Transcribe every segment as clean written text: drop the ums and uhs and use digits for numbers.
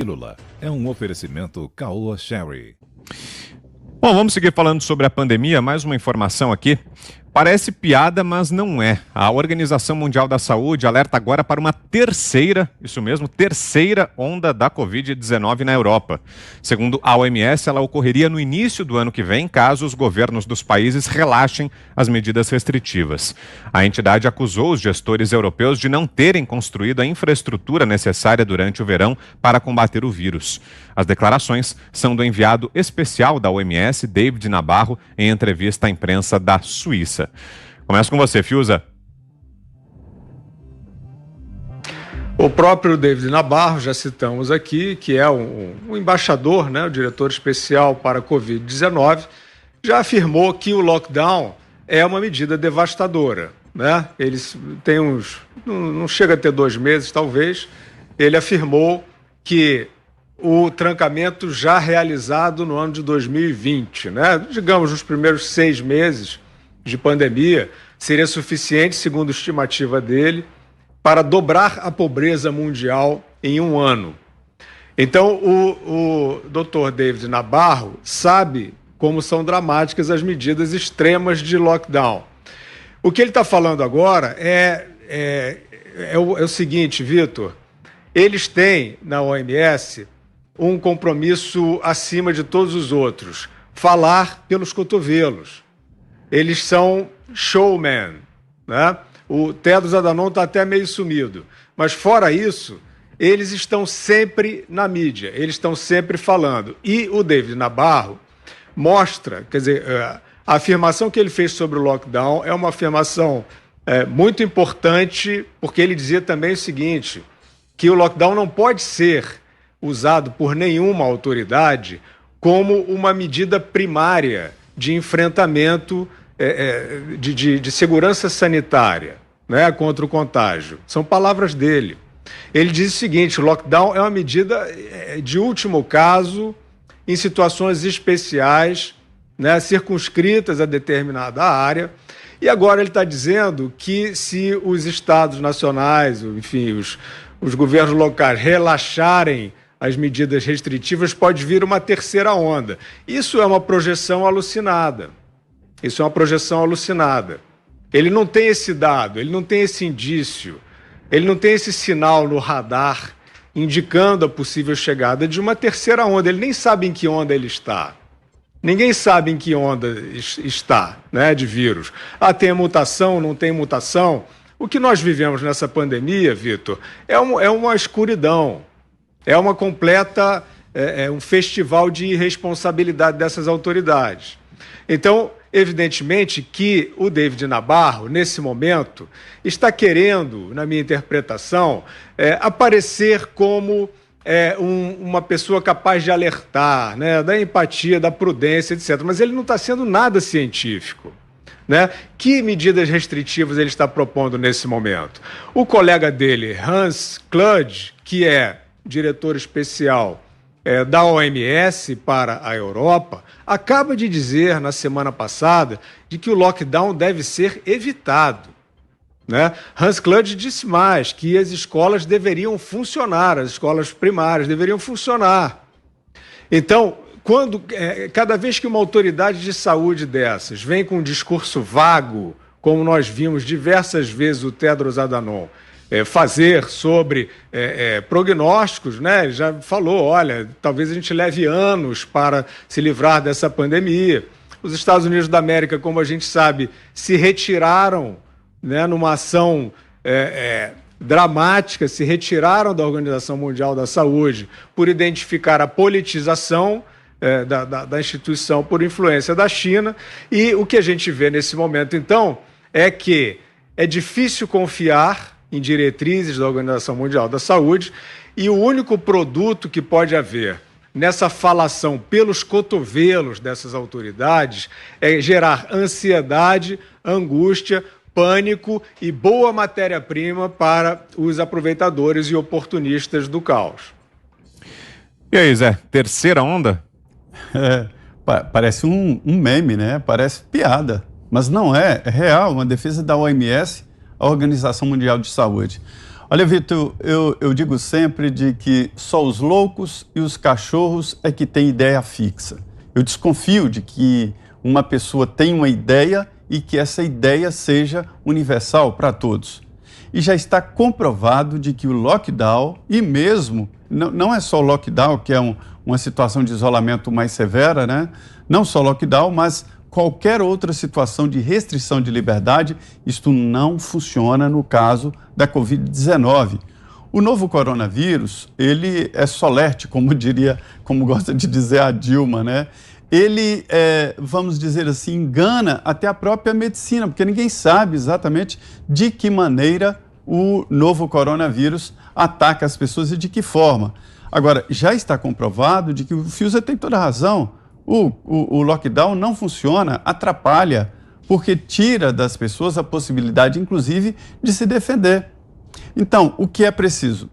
Pílula é um oferecimento Caoa Sherry. Bom, vamos seguir falando sobre a pandemia. Mais uma informação aqui. Parece piada, mas não é. A Organização Mundial da Saúde alerta agora para uma terceira onda da Covid-19 na Europa. Segundo a OMS, ela ocorreria no início do ano que vem, caso os governos dos países relaxem as medidas restritivas. A entidade acusou os gestores europeus de não terem construído a infraestrutura necessária durante o verão para combater o vírus. As declarações são do enviado especial da OMS, David Nabarro, em entrevista à imprensa da Suíça. Começa com você, Fiuza. O próprio David Nabarro, já citamos aqui, que é o embaixador, né, o diretor especial para a Covid-19, já afirmou que o lockdown é uma medida devastadora, né? Eles têm não chega a ter 2 meses, talvez. Ele afirmou que o trancamento já realizado no ano de 2020, né? Digamos, nos primeiros 6 meses de pandemia, seria suficiente, segundo a estimativa dele, para dobrar a pobreza mundial em 1 ano. Então, o Dr. David Nabarro sabe como são dramáticas as medidas extremas de lockdown. O que ele está falando agora é o seguinte, Vitor, eles têm, na OMS, um compromisso acima de todos os outros, falar pelos cotovelos. Eles são showman, né? O Tedros Adhanom está até meio sumido. Mas fora isso, eles estão sempre na mídia, eles estão sempre falando. E o David Nabarro mostra, quer dizer, a afirmação que ele fez sobre o lockdown é uma afirmação muito importante, porque ele dizia também o seguinte, que o lockdown não pode ser usado por nenhuma autoridade como uma medida primária de enfrentamento de segurança sanitária, né, contra o contágio. São palavras dele. Ele diz o seguinte, o lockdown é uma medida de último caso, em situações especiais, né, circunscritas a determinada área. E agora ele está dizendo que se os estados nacionais, enfim, os governos locais relaxarem as medidas restritivas, pode vir uma terceira onda. Isso é uma projeção alucinada. Isso é uma projeção alucinada. Ele não tem esse dado, ele não tem esse indício, ele não tem esse sinal no radar indicando a possível chegada de uma terceira onda. Ele nem sabe em que onda ele está. Ninguém sabe em que onda está, né, de vírus. Ah, tem mutação, não tem mutação. O que nós vivemos nessa pandemia, Vitor, é uma escuridão. É uma completa, um festival de irresponsabilidade dessas autoridades. Então, evidentemente que o David Nabarro, nesse momento, está querendo, na minha interpretação, aparecer como uma pessoa capaz de alertar, né, da empatia, da prudência, etc. Mas ele não está sendo nada científico, né? Que medidas restritivas ele está propondo nesse momento? O colega dele, Hans Kluge, que é diretor especial da OMS para a Europa, acaba de dizer na semana passada de que o lockdown deve ser evitado, né? Hans Kluge disse mais, que as escolas deveriam funcionar, as escolas primárias deveriam funcionar. Então, cada vez que uma autoridade de saúde dessas vem com um discurso vago, como nós vimos diversas vezes o Tedros Adhanom fazer sobre prognósticos, né? Ele já falou, olha, talvez a gente leve anos para se livrar dessa pandemia. Os Estados Unidos da América, como a gente sabe, se retiraram, né, numa ação dramática, se retiraram da Organização Mundial da Saúde por identificar a politização da instituição por influência da China. E o que a gente vê nesse momento, então, é que é difícil confiar em diretrizes da Organização Mundial da Saúde, e o único produto que pode haver nessa falação pelos cotovelos dessas autoridades é gerar ansiedade, angústia, pânico e boa matéria-prima para os aproveitadores e oportunistas do caos. E aí, Zé, terceira onda? Parece um meme, né? Parece piada, mas não é real, uma defesa da OMS, a Organização Mundial de Saúde. Olha, Vitor, eu digo sempre de que só os loucos e os cachorros é que têm ideia fixa. Eu desconfio de que uma pessoa tem uma ideia e que essa ideia seja universal para todos. E já está comprovado de que o lockdown, e mesmo, não é só o lockdown, que é uma situação de isolamento mais severa, né? Não só lockdown, mas qualquer outra situação de restrição de liberdade, isto não funciona no caso da Covid-19. O novo coronavírus, ele é solerte, como gosta de dizer a Dilma, né? Ele, vamos dizer assim, engana até a própria medicina, porque ninguém sabe exatamente de que maneira o novo coronavírus ataca as pessoas e de que forma. Agora, já está comprovado de que o Fiuza tem toda a razão. O lockdown não funciona, atrapalha, porque tira das pessoas a possibilidade, inclusive, de se defender. Então, o que é preciso?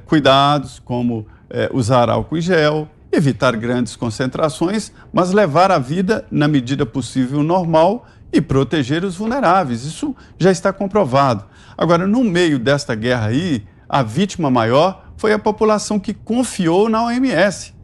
Cuidados, como usar álcool em gel, evitar grandes concentrações, mas levar a vida, na medida possível, normal e proteger os vulneráveis. Isso já está comprovado. Agora, no meio desta guerra aí, a vítima maior foi a população que confiou na OMS.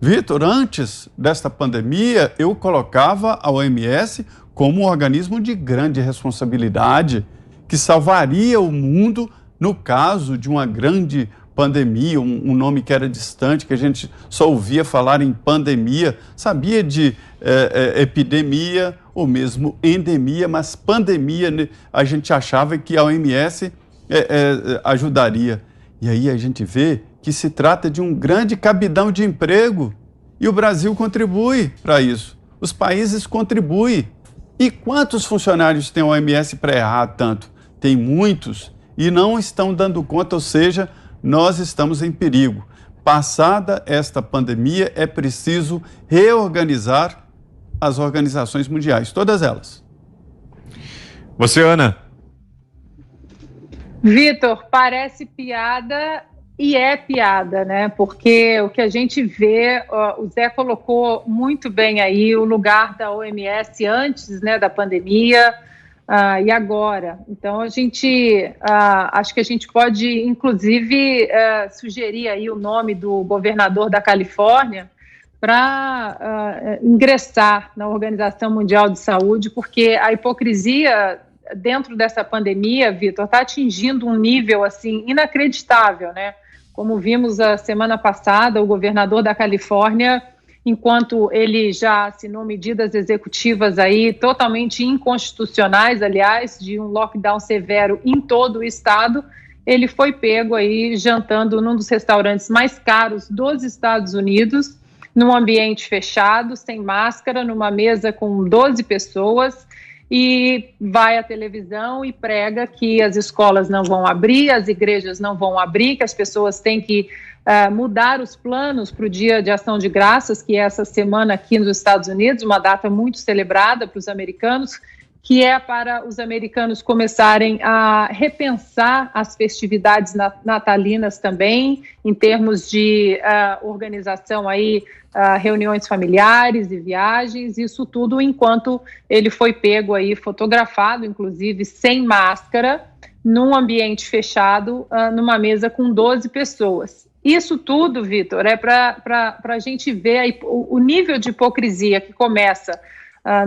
Vitor, antes desta pandemia, eu colocava a OMS como um organismo de grande responsabilidade, que salvaria o mundo no caso de uma grande pandemia, um nome que era distante, que a gente só ouvia falar em pandemia, sabia de epidemia ou mesmo endemia, mas pandemia a gente achava que a OMS ajudaria. E aí a gente vê que se trata de um grande cabidão de emprego e o Brasil contribui para isso. Os países contribuem. E quantos funcionários tem a OMS para errar tanto? Tem muitos e não estão dando conta, ou seja, nós estamos em perigo. Passada esta pandemia, é preciso reorganizar as organizações mundiais, todas elas. Você, Ana? Vitor, parece piada e é piada, né? Porque o que a gente vê, o Zé colocou muito bem aí o lugar da OMS antes, né, da pandemia e agora. Então, acho que a gente pode, inclusive, sugerir aí o nome do governador da Califórnia para ingressar na Organização Mundial de Saúde, porque a hipocrisia dentro dessa pandemia, Vitor, está atingindo um nível assim inacreditável, né? Como vimos a semana passada, o governador da Califórnia, enquanto ele já assinou medidas executivas aí totalmente inconstitucionais, aliás, de um lockdown severo em todo o estado, ele foi pego aí jantando num dos restaurantes mais caros dos Estados Unidos, num ambiente fechado, sem máscara, numa mesa com 12 pessoas, e vai à televisão e prega que as escolas não vão abrir, as igrejas não vão abrir, que as pessoas têm que mudar os planos para o Dia de Ação de Graças, que é essa semana aqui nos Estados Unidos, uma data muito celebrada para os americanos, que é para os americanos começarem a repensar as festividades natalinas também, em termos de organização aí, reuniões familiares e viagens, isso tudo enquanto ele foi pego aí, fotografado, inclusive, sem máscara, num ambiente fechado, numa mesa com 12 pessoas. Isso tudo, Vitor, é para a gente ver aí o nível de hipocrisia que começa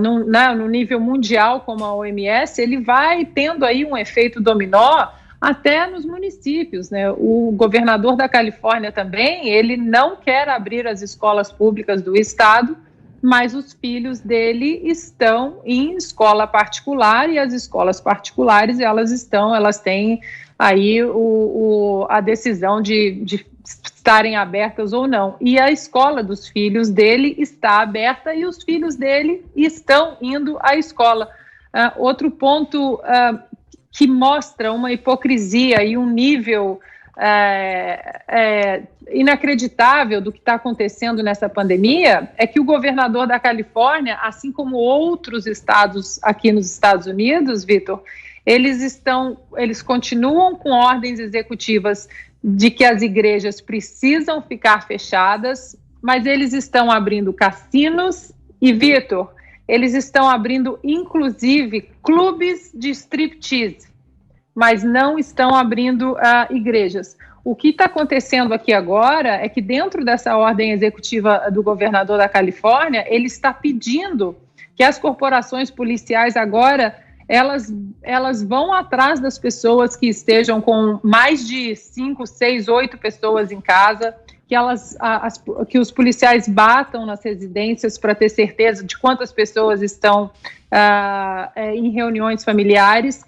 no nível mundial, como a OMS, ele vai tendo aí um efeito dominó até nos municípios, né? O governador da Califórnia também, ele não quer abrir as escolas públicas do estado, mas os filhos dele estão em escola particular e as escolas particulares, elas têm aí a decisão de estarem abertas ou não. E a escola dos filhos dele está aberta e os filhos dele estão indo à escola. Outro ponto que mostra uma hipocrisia e um nível inacreditável do que está acontecendo nessa pandemia é que o governador da Califórnia, assim como outros estados aqui nos Estados Unidos, Vitor, eles continuam com ordens executivas de que as igrejas precisam ficar fechadas, mas eles estão abrindo cassinos e, Vitor, eles estão abrindo, inclusive, clubes de striptease. mas não estão abrindo igrejas. O que está acontecendo aqui agora é que dentro dessa ordem executiva do governador da Califórnia, ele está pedindo que as corporações policiais agora, elas vão atrás das pessoas que estejam com mais de 5, 6, 8 pessoas em casa, que os policiais batam nas residências para ter certeza de quantas pessoas estão em reuniões familiares.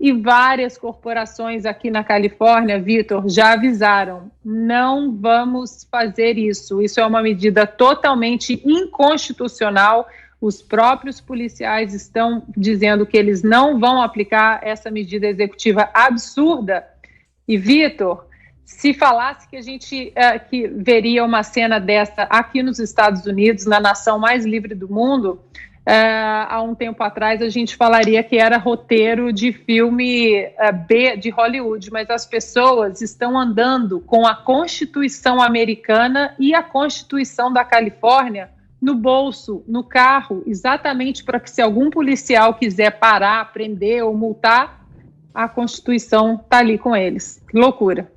E várias corporações aqui na Califórnia, Vitor, já avisaram, não vamos fazer isso. Isso é uma medida totalmente inconstitucional. Os próprios policiais estão dizendo que eles não vão aplicar essa medida executiva absurda. E, Vitor, se falasse que a gente que veria uma cena dessa aqui nos Estados Unidos, na nação mais livre do mundo, há um tempo atrás a gente falaria que era roteiro de filme B de Hollywood, mas as pessoas estão andando com a Constituição americana e a Constituição da Califórnia no bolso, no carro, exatamente para que se algum policial quiser parar, prender ou multar, a Constituição está ali com eles. Que loucura.